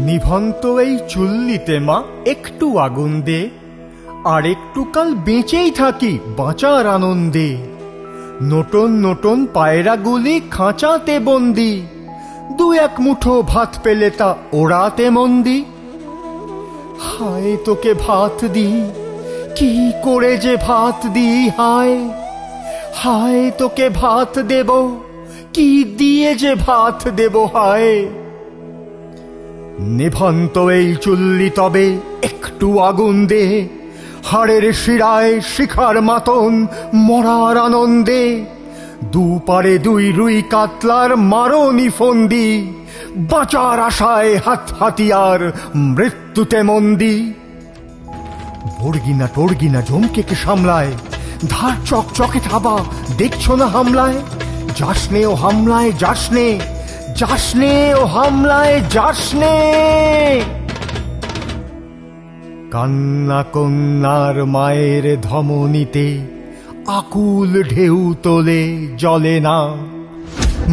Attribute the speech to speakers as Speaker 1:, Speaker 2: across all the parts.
Speaker 1: নিভন্ত এই চুল্লিতে মা একটু আগুন দে, আর একটু কাল বেঁচেই থাকি বাঁচার আনন্দে। নতুন নতুন পায়রাগুলি খাঁচাতে বন্দি, দু এক মুঠো ভাত পেলে তা ওড়াতে মন্দি। হায় তোকে ভাত দি, কি করে যে ভাত দি, হায় হায় তোকে ভাত দেব, কি দিয়ে যে ভাত দেব, হায়। নিভন্ত এই চুল্লি তবে একটু আগুন দে, হাড়ের শিরায় শিখার মাতন মরার আনন্দে। দুপারে দুই রুই কাতলার মারনি ফন্দি, বাঁচার আশায় হাত হাতিয়ার মৃত্যুতে মন্দি। বর্গিনা টর্গিনা জমকে সামলায়, ধার চকচকে থাবা দেখছো না হামলায়। যাসনে ও হামলায় যাসনে, যাসনে ও হামলায় যাসনে। কান্না কন্যার মায়ের ধমনীতে আকুল ঢেউ তোলে জলে না।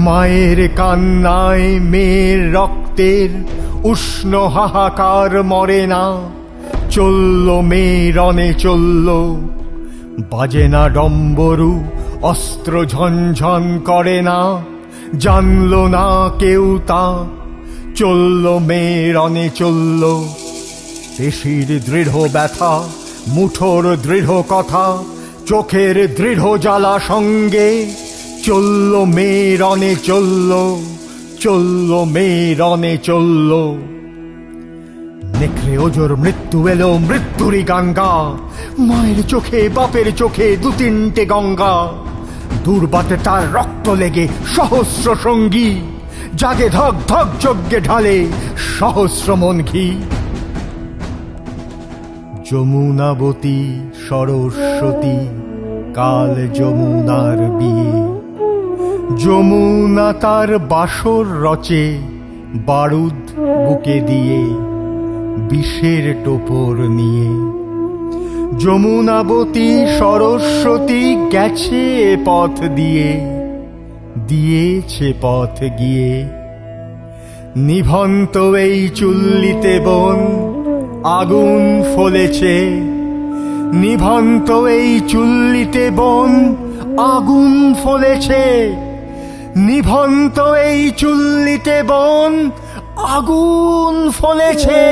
Speaker 1: মায়ের কান্নায় মেয়ের রক্তের উষ্ণ হাহাকার মরে না। চলল মেয়ে রণে চলল, বাজে না ডম্বরু, অস্ত্র ঝনঝন করে না। জানল না কেউ তা, চলল মেয়ে রণে চলল। পেশির দৃঢ় ব্যথা, মুঠোর দৃঢ় কথা, চোখের দৃঢ় জ্বালা সঙ্গে। চলল মেয়ে রণে চলল, চলল মেয়ে রণে চলল। নেকড়ে ওজোর মৃত্যু এলো মৃত্যুরই গঙ্গা, মায়ের চোখে বাপের চোখে দু তিনটে গঙ্গা। দুর্বাতে তার রক্ত লেগে সহস্র সঙ্গী, জাগে ধক ধক যজ্ঞে ঢালে সহস্র মন ঘি। যমুনাবতী সরস্বতী কাল যমুনার বিয়ে। যমুনা তার বাসর রচে বারুদ বুকে দিয়ে, বিষের টোপর নিয়ে। যমুনাবতী সরস্বতী গেছে পথ দিয়ে, দিয়েছে পথ গিয়ে। নিভন্ত এই চুল্লিতে বোন আগুন ফলেছে, নিভন্ত এই চুল্লিতে বোন আগুন ফলেছে। নিভন্ত এই চুল্লিতে বোন আগুন ফলেছে।